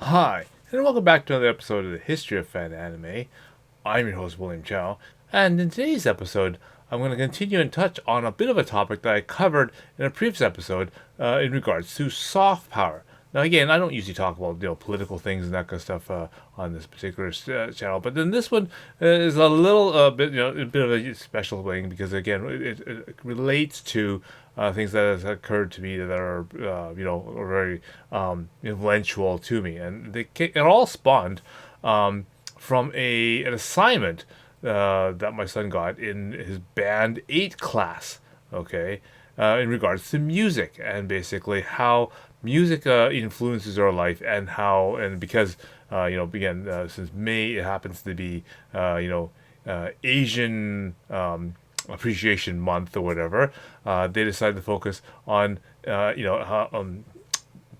Hi, and welcome back to another episode of the History of Fan Anime. I'm your host, William Chow, and in today's episode, I'm going to continue and touch on a bit of a topic that I covered in a previous episode in regards to soft power. Now, again, I don't usually talk about political things and that kind of stuff on this particular channel, but then this one is a little bit a bit of a special thing because again, it relates to things that has occurred to me that are very influential to me, and it all spawned from an assignment that my son got in his band 8 class. Okay, in regards to music and basically how music influences our life and how and because again since May it happens to be Asian appreciation month or whatever, they decided to focus on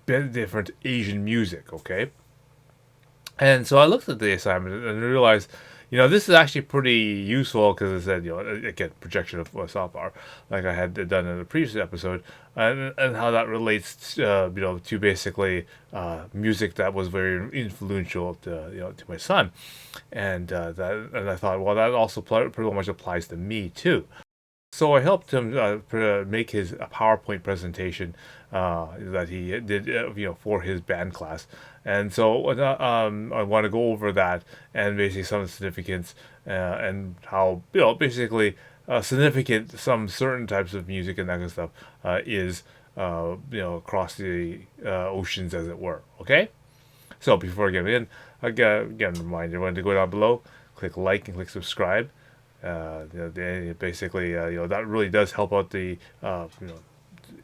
different Asian music. Okay, and so I looked at the assignment and realized, this is actually pretty useful because it said, again, projection of soft power, like I had done in the previous episode, and how that relates, to basically music that was very influential to my son, and I thought, well, that also pretty much applies to me too. So I helped him make his a PowerPoint presentation that he did, for his band class, and so I want to go over that and basically some of the significance and how basically significant some certain types of music and that kind of stuff is across the oceans, as it were. Okay, so before I get in, again, remind everyone to go down below, click like and click subscribe. Basically, that really does help out the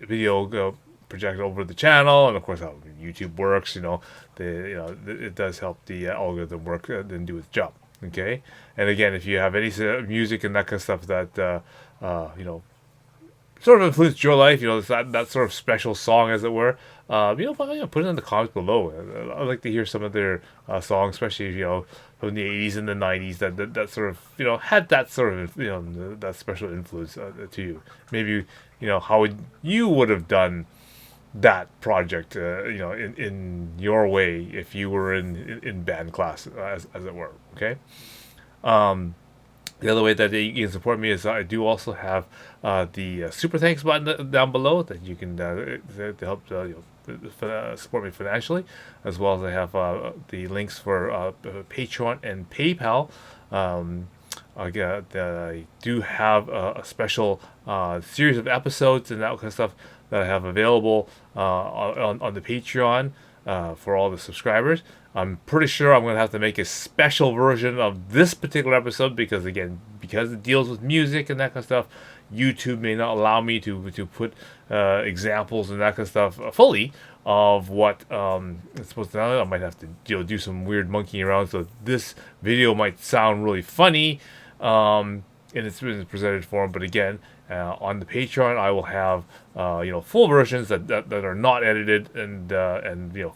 video projected over the channel, and of course how YouTube works. It does help the algorithm work and do its job. Okay, and again, if you have any music and that kind of stuff that sort of influenced your life, that sort of special song, as it were. Put it in the comments below. I'd like to hear some of their songs, especially from the '80s and the '90s that sort of had that sort of that special influence to you. Maybe how you would have done that project, in your way if you were in band class, as it were. Okay. Um, the other way that you can support me is I do also have the super thanks button down below that you can to help support me financially, as well as I have the links for Patreon and PayPal. I do have a special series of episodes and that kind of stuff that I have available on the Patreon for all the subscribers. I'm pretty sure I'm going to have to make a special version of this particular episode because, again, because it deals with music and that kind of stuff, YouTube may not allow me to put examples and that kind of stuff fully of what it's supposed to. I might have to do some weird monkeying around, so this video might sound really funny in its presented form. But again, on the Patreon, I will have full versions that are not edited and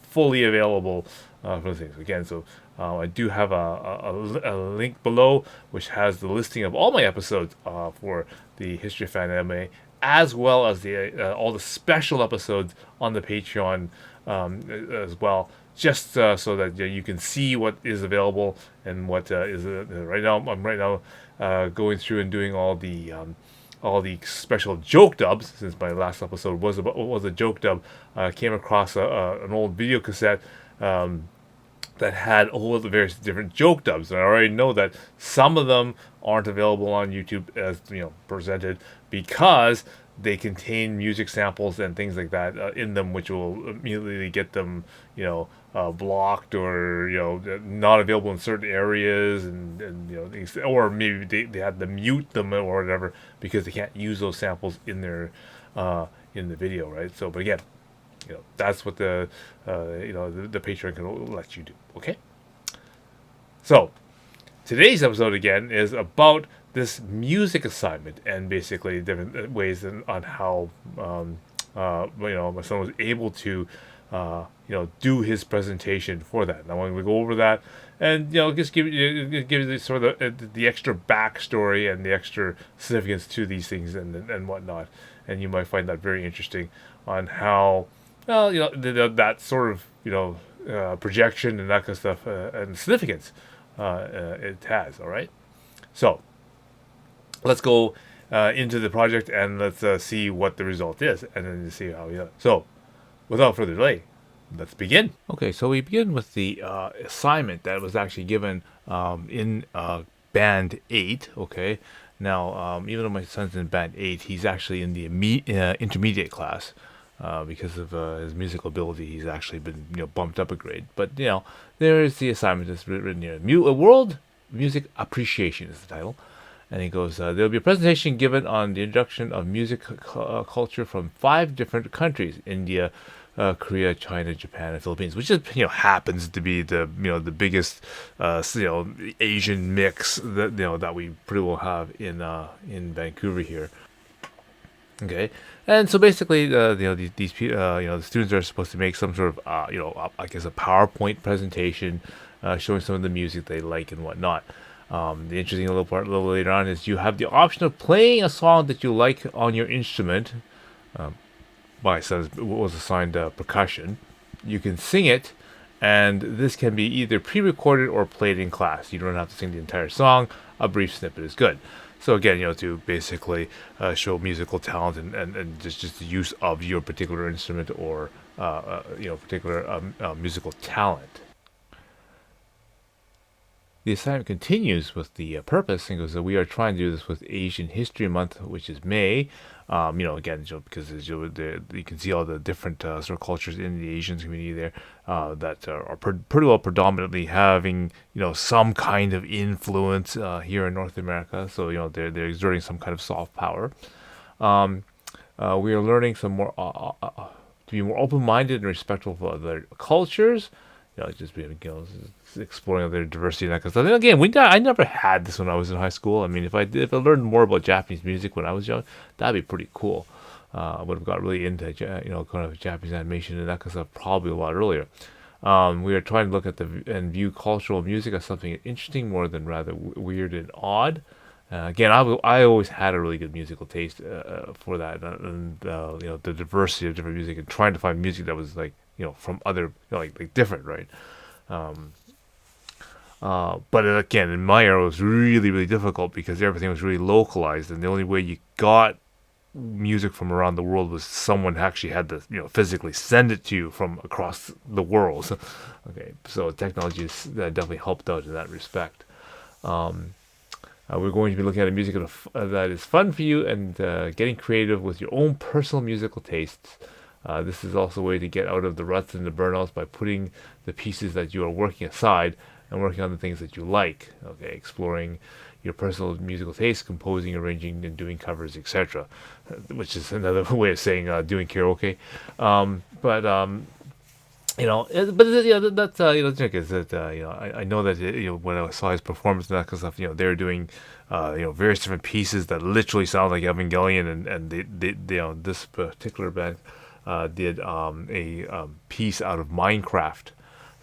fully available for the things. Again, so I do have a link below which has the listing of all my episodes for the History of Fan Anime, as well as the all the special episodes on the Patreon as well, just so that you can see what is available and what is right now. I'm right now going through and doing all the special joke dubs, since my last episode was a joke dub. I came across an old video cassette that had all of the various different joke dubs, and I already know that some of them aren't available on YouTube as presented because they contain music samples and things like that in them, which will immediately get them blocked or not available in certain areas, and or maybe they had to mute them or whatever because they can't use those samples in the video, right? So, but again, that's what the Patreon can let you do. Okay, so today's episode again is about this music assignment and basically different ways on how my son was able to do his presentation for that. And I want to go over that and just give you the sort of the extra backstory and the extra significance to these things and whatnot. And you might find that very interesting on how, well, that sort of projection and that kind of stuff and significance it has. All right, so let's go into the project and let's see what the result is, and then see how we do it. So, without further delay, let's begin. Okay, so we begin with the assignment that was actually given in Band 8. Okay, now even though my son's in Band 8, he's actually in the intermediate class. Because of his musical ability, he's actually been bumped up a grade. But there is the assignment that's written here. World Music Appreciation is the title, and he goes, there will be a presentation given on the introduction of music culture from 5 different countries: India, Korea, China, Japan, and Philippines, which is happens to be the the biggest Asian mix that we pretty well have in Vancouver here. Okay, and so basically, these the students are supposed to make some sort of I guess a PowerPoint presentation showing some of the music they like and whatnot. The interesting little part a little later on is you have the option of playing a song that you like on your instrument. My son was assigned percussion. You can sing it, and this can be either pre-recorded or played in class. You don't have to sing the entire song. A brief snippet is good. So again, to basically show musical talent and just the use of your particular instrument or particular musical talent. The assignment continues with the purpose and goes that we are trying to do this with Asian History Month, which is May. Again, because you can see all the different sort of cultures in the Asian community there that are pretty well predominantly having some kind of influence here in North America. So they're exerting some kind of soft power. We are learning some more to be more open-minded and respectful of other cultures. Just being exploring other diversity and that kind of stuff. And again, I never had this when I was in high school. I mean, if I learned more about Japanese music when I was young, that'd be pretty cool. I would have got really into kind of Japanese animation and that kind of stuff probably a lot earlier. We are trying to look at and view cultural music as something interesting more than rather weird and odd. Again, I always had a really good musical taste for that, and the diversity of different music and trying to find music that was like from other like different, right? But again, in my era, it was really, really difficult because everything was really localized, and the only way you got music from around the world was someone actually had to physically send it to you from across the world. Okay, so technology has definitely helped out in that respect. We're going to be looking at music that is fun for you and getting creative with your own personal musical tastes. This is also a way to get out of the ruts and the burnouts by putting the pieces that you are working aside and working on the things that you like. Okay, exploring your personal musical tastes, composing, arranging, and doing covers, etc. Which is another way of saying doing karaoke. But that's the trick is that I know that when I saw his performance and that kind of stuff, they were doing various different pieces that literally sound like Evangelion, and they this particular band did a piece out of Minecraft.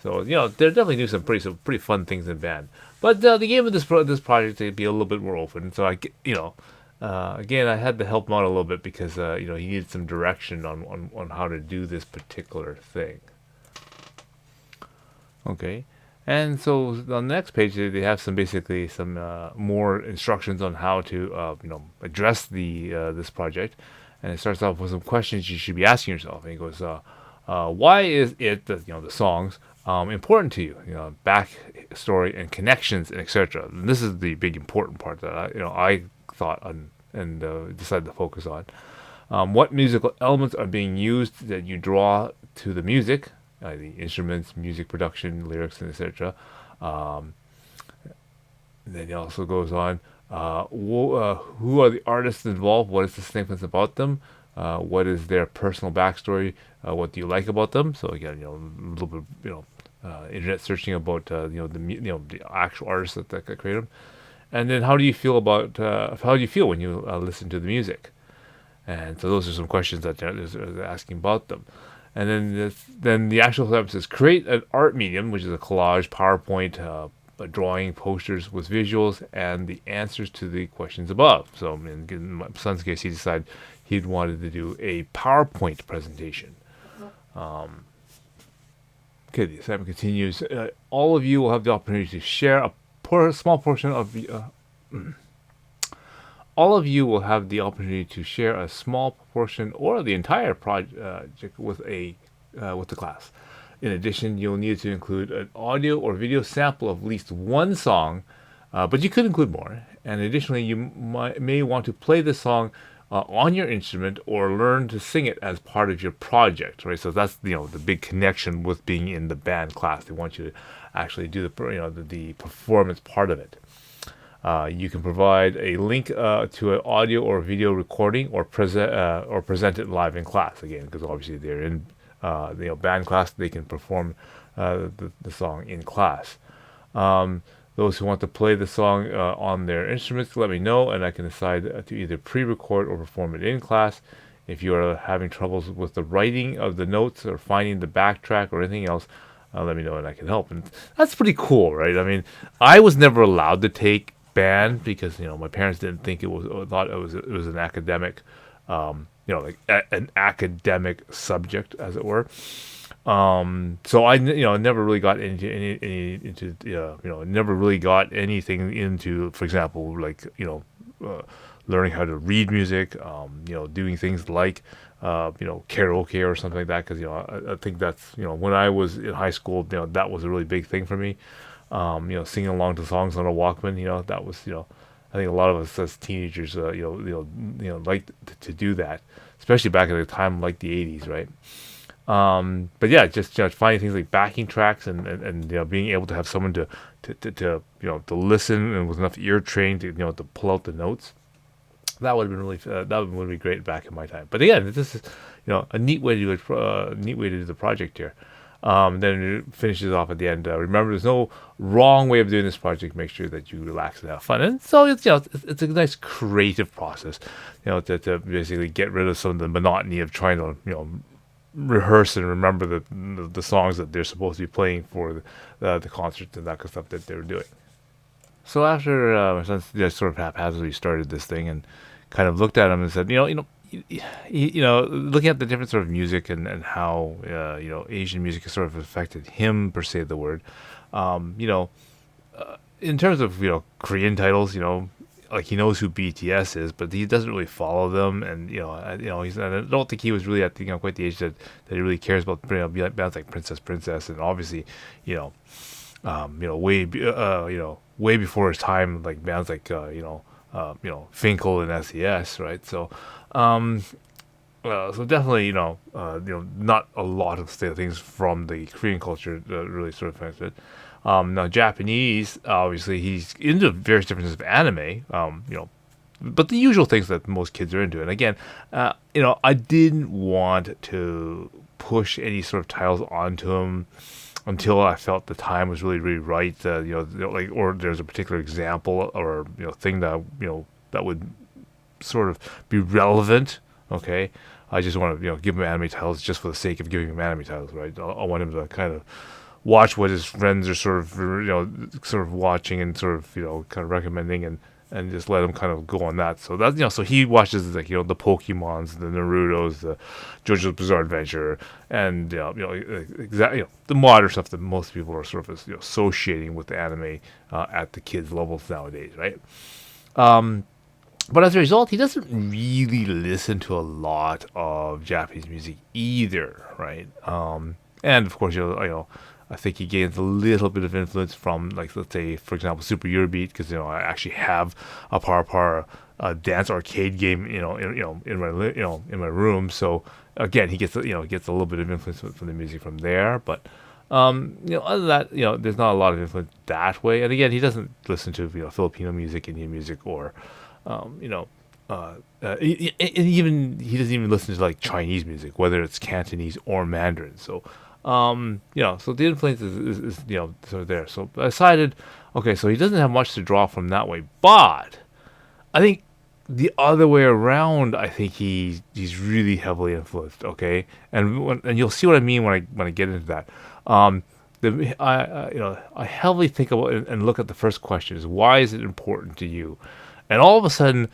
So they definitely do some pretty fun things in band. But the game of this project to be a little bit more open. So again, I had to help him out a little bit because he needed some direction on how to do this particular thing. Okay, and so on the next page they have some more instructions on how to address this project, and it starts off with some questions you should be asking yourself. And he goes, why is it that the songs important to you? Back story and connections and etc. And this is the big important part that I thought on and decided to focus on. What musical elements are being used that you draw to the music? The instruments, music production, lyrics, and etc. Then he also goes on, who are the artists involved? What is the significance about them? What is their personal backstory? What do you like about them? So again, a little bit, internet searching about the actual artists that create them. And then how do you feel when you listen to the music? And so those are some questions that they're asking about them. And then the actual step says create an art medium, which is a collage, PowerPoint, a drawing, posters with visuals, and the answers to the questions above. So in my son's case, he decided he'd wanted to do a PowerPoint presentation. Okay, the assignment continues. All of you will have the opportunity to share small portion of the. All of you will have the opportunity to share a small proportion or the entire project with the class. In addition, you'll need to include an audio or video sample of at least one song, but you could include more. And additionally, you may want to play the song on your instrument or learn to sing it as part of your project, right? So that's the big connection with being in the band class. They want you to actually do the performance part of it. You can provide a link to an audio or video recording or present it live in class again, because obviously they're in band class. They can perform the song in class. Those who want to play the song on their instruments, let me know, and I can decide to either pre-record or perform it in class. If you are having troubles with the writing of the notes or finding the backtrack or anything else, let me know and I can help. And that's pretty cool, right? I mean, I was never allowed to take band because my parents didn't think thought it was an academic, an academic subject, as it were. So I never really got never really got anything into, for example, like learning how to read music, doing things like karaoke or something like that, because I think that's when I was in high school, that was a really big thing for me. Singing along to songs on a Walkman, that was I think a lot of us as teenagers liked to do that, especially back at a time like the 80s, right? But yeah, just finding things like backing tracks and being able to have someone to listen and with enough ear trained to pull out the notes. That would have been really that would be great back in my time. But again, this is a neat way to do the project here. Then it finishes off at the end. Remember, there's no wrong way of doing this project. Make sure that you relax and have fun. And so it's it's a nice creative process, to basically get rid of some of the monotony of trying to rehearse and remember the songs that they're supposed to be playing for the concerts and that kind of stuff that they were doing. So after my son just sort of haphazardly started this thing and kind of looked at him and said, looking at the different sort of music and how Asian music has sort of affected him, per se, the word, in terms of Korean titles, like he knows who BTS is, but he doesn't really follow them, and I don't think he was really at quite the age that he really cares about bands like Princess, and obviously way before his time, like bands like Finkel and SES, right? So so definitely not a lot of things from the Korean culture really sort of affected. Now Japanese, obviously he's into various different types of anime, but the usual things that most kids are into. And again, I didn't want to push any sort of titles onto him until I felt the time was really, really right. Or there's a particular example or thing that that would sort of be relevant. Okay, I just want to give him anime titles just for the sake of giving him anime titles, right? I want him to kind of watch what his friends are sort of watching and sort of kind of recommending and just let him kind of go on that. So that so he watches like the Pokemons, the Naruto's, the JoJo's Bizarre Adventure, and the modern stuff that most people are sort of associating with the anime at the kids levels nowadays, right? But as a result, he doesn't really listen to a lot of Japanese music either, right? And of course, I think he gains a little bit of influence from, like, let's say, for example, Super Eurobeat, because I actually have a Para dance arcade game, in my room. So again, he gets a little bit of influence from the music from there. But other than that, there's not a lot of influence that way. And again, he doesn't listen to Filipino music, Indian music, or even he doesn't even listen to like Chinese music, whether it's Cantonese or Mandarin. So so the influence is sort of there. So I decided, okay, so he doesn't have much to draw from that way, but I think the other way around, I think he's really heavily influenced. Okay, and you'll see what I mean when I get into that. I heavily think about and look at the first question is, why is it important to you? And all of a sudden,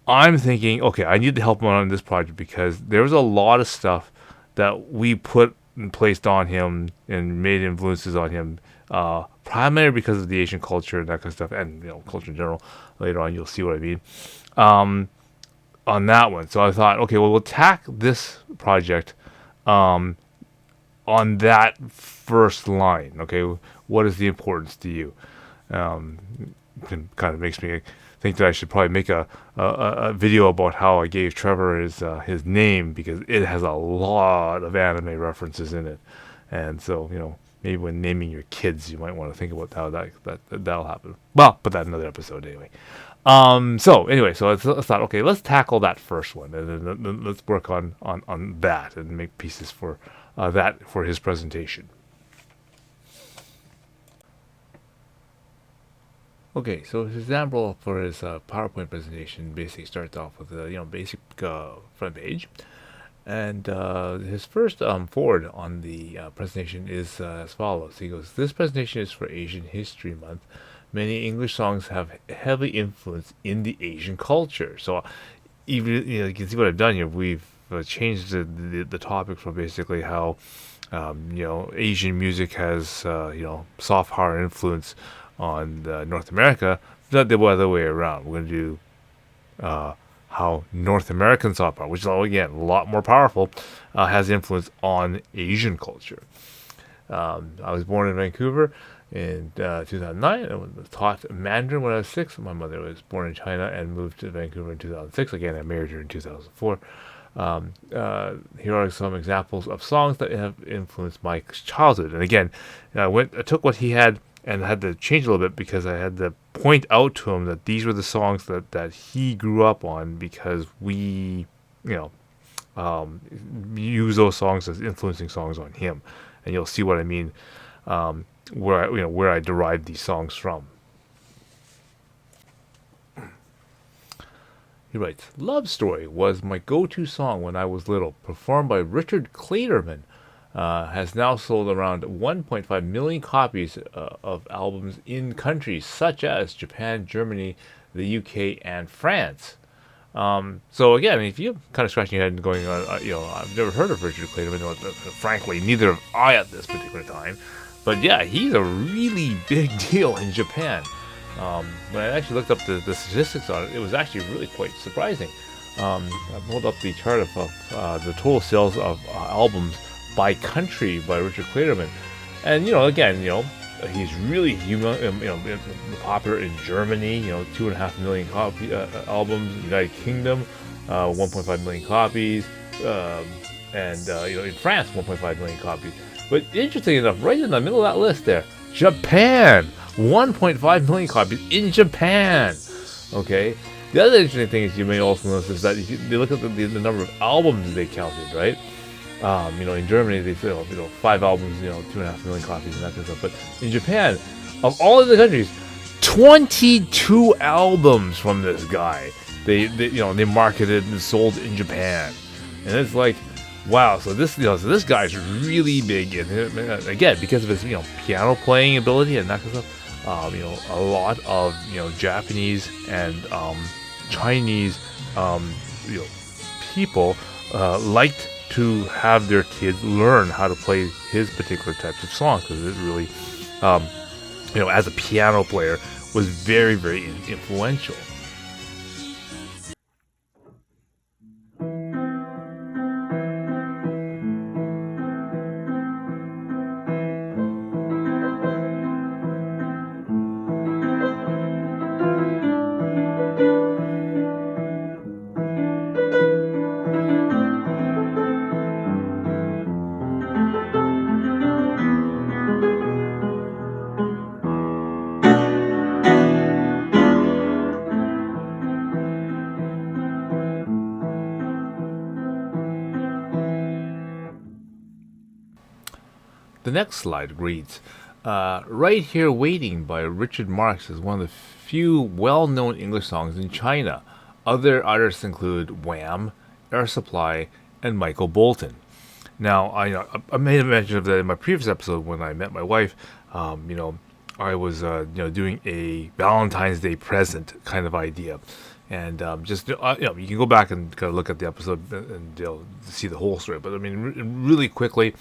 I'm thinking, okay, I need to help him on this project because there was a lot of stuff that we put placed on him and made influences on him, primarily because of the Asian culture and that kind of stuff, and culture in general. Later on, you'll see what I mean. Um, on that one, so I thought, okay, well, we'll tack this project um, on that first line. Okay, what is the importance to you? Um, it kind of makes me think that I should probably make a video about how I gave Trevor his name, because it has a lot of anime references in it, and so maybe when naming your kids, you might want to think about how that'll happen. Well, but that's another episode anyway. So anyway, so I thought, okay, let's tackle that first one, and then let's work on that and make pieces for that for his presentation. Okay, so his example for his PowerPoint presentation basically starts off with a basic front page, and his first forward on the presentation is as follows. He goes, "This presentation is for Asian History Month. Many English songs have heavy influence in the Asian culture." So even you can see what I've done here. We've changed the topic from basically how Asian music has soft power influence on North America, not the other way around. We're going to do how North American soft power, which is again a lot more powerful, has influence on Asian culture. I was born in Vancouver in 2009. I was taught Mandarin when I was 6. My mother was born in China and moved to Vancouver in 2006. Again, I married her in 2004. Here are some examples of songs that have influenced my childhood. And again, I took what he had and had to change a little bit, because I had to point out to him that these were the songs that he grew up on, because we, use those songs as influencing songs on him. And you'll see what I mean, where I derived these songs from. He writes, "Love Story was my go-to song when I was little, performed by Richard Clayderman. Has now sold around 1.5 million copies of albums in countries such as Japan, Germany, the UK, and France." So again, if you're kind of scratching your head and going, I've never heard of Richard Clayderman. Frankly, neither have I at this particular time. But yeah, he's a really big deal in Japan. When I actually looked up the statistics on it, it was actually really quite surprising. I pulled up the chart of the total sales of albums by country by Richard Clayderman, and he's really popular in Germany. 2.5 million albums. United Kingdom, 1.5 million copies, and in France, 1.5 million copies. But interesting enough, right in the middle of that list there, Japan, 1.5 million copies in Japan. Okay. The other interesting thing is, you may also notice, is that they look at the number of albums they counted, right? In Germany, they sell 5 albums, 2.5 million copies and that kind of stuff. But in Japan, of all of the countries, 22 albums from this guy they marketed and sold in Japan, and it's like, wow. So this guy's really big, and again, because of his piano playing ability and that kind of stuff. A lot of Japanese and Chinese people liked to have their kids learn how to play his particular types of songs, because it really, as a piano player, was very, very influential. The next slide reads, "Right Here Waiting" by Richard Marx is one of the few well-known English songs in China. Other artists include Wham, Air Supply, and Michael Bolton. Now, I made a mention of that in my previous episode when I met my wife. I was doing a Valentine's Day present kind of idea, And just you can go back and kind of look at the episode and see the whole story. But I mean, really quickly,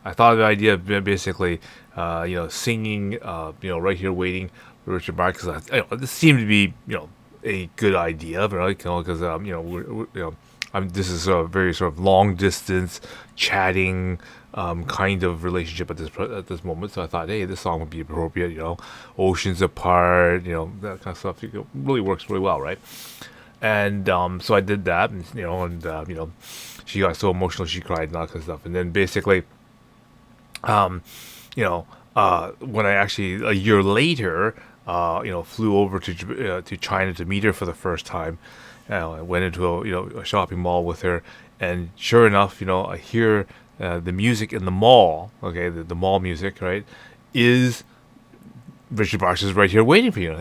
I thought of the idea of basically, singing, right here waiting for Richard Marx, because this seemed to be a good idea, right? Because this is a very sort of long distance chatting kind of relationship at this moment. So I thought, hey, this song would be appropriate. Oceans apart, that kind of stuff. It really works really well, right? And so I did that, and she got so emotional she cried and all that kind of stuff. And then basically, when I actually a year later, flew over to China to meet her for the first time. I went into a shopping mall with her, and sure enough, I hear the music in the mall. Okay, the mall music, right, is Richard Marx's "Right Here Waiting for You."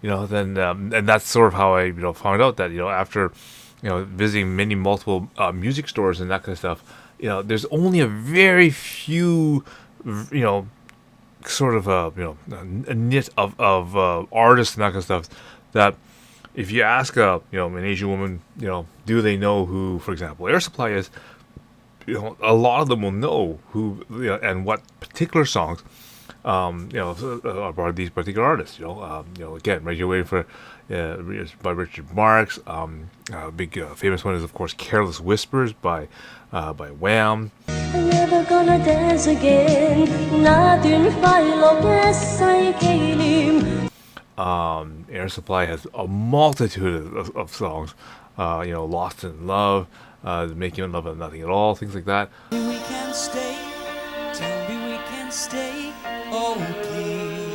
Then and that's sort of how I found out that after visiting multiple music stores and that kind of stuff, there's only a very few sort of a knit of artists and that kind of stuff that if you ask an Asian woman, do they know who, for example, Air Supply is, a lot of them will know who and what particular songs about these particular artists. Again, right here waiting for by Richard Marx. Big famous one is of course "Careless Whispers" by Wham. I'm never gonna dance again. Air Supply has a multitude of songs. "Lost in Love," "Making in Love and Nothing at All," things like that. We can stay. Tell me we can stay. Oh please.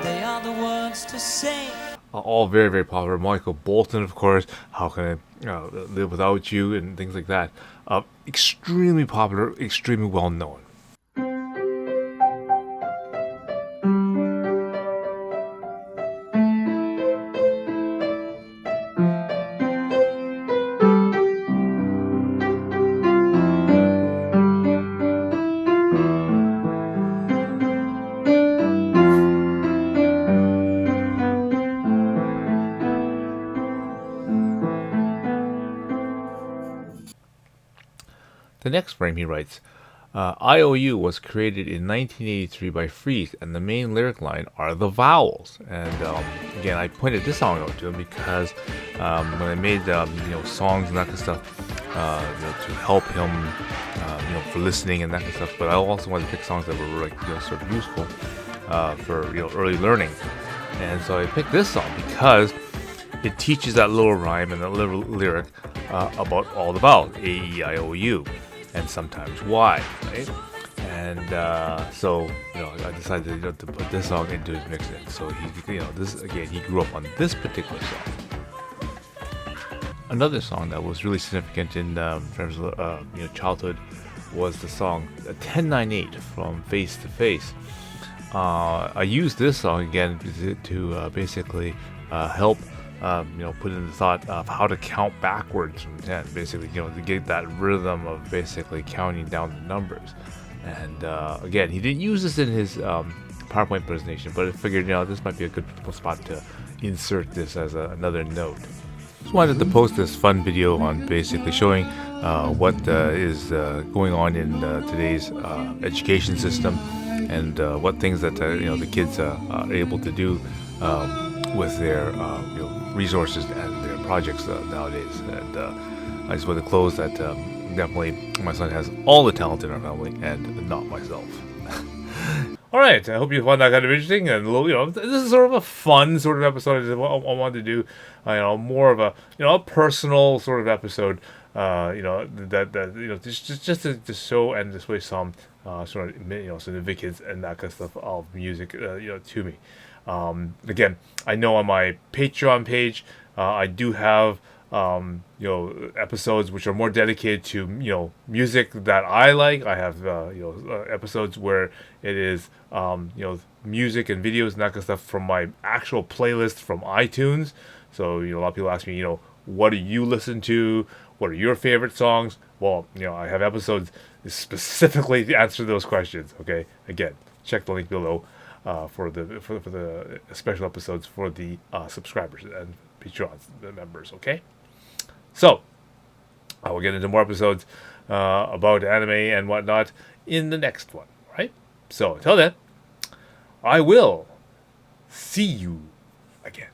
They are the words to say. All very, very popular. Michael Bolton, of course. "How Can I Live Without You," and things like that. Extremely popular, extremely well known. The next frame he writes, "IOU was created in 1983 by Freeze, and the main lyric line are the vowels." And again, I pointed this song out to him because when I made songs and that kind of stuff to help him, for listening and that kind of stuff, but I also wanted to pick songs that were sort of useful for early learning. And so I picked this song because it teaches that little rhyme and that little lyric about all the vowels, A, E, I, O, U, and sometimes Y, right? And so I decided to put this song into his mix. And so he grew up on this particular song. Another song that was really significant in terms of childhood was the song 1098 from Face to Face. I used this song again to basically help put in the thought of how to count backwards from 10, basically, to get that rhythm of basically counting down the numbers. And again, he didn't use this in his PowerPoint presentation, but I figured, this might be a good spot to insert this as another note. Just wanted to post this fun video on basically showing what is going on in today's education system and what things that the kids are able to do with their resources and their projects nowadays. And I just want to close that definitely my son has all the talent in our family and not myself. All right, I hope you found that kind of interesting, and this is sort of a fun sort of episode. I wanted to do, more of a personal sort of episode, just to show and display some sort of significance and that kind of stuff of music, to me. Again, I know on my Patreon page, I do have episodes which are more dedicated to music that I like. I have episodes where it is music and videos and that kind of stuff from my actual playlist from iTunes. So a lot of people ask me, what do you listen to? What are your favorite songs? Well, I have episodes specifically to answer those questions. Okay, again, check the link below. for the special episodes for the subscribers and Patreon members. Okay, so I will get into more episodes about anime and whatnot in the next one. Right. So until then, I will see you again.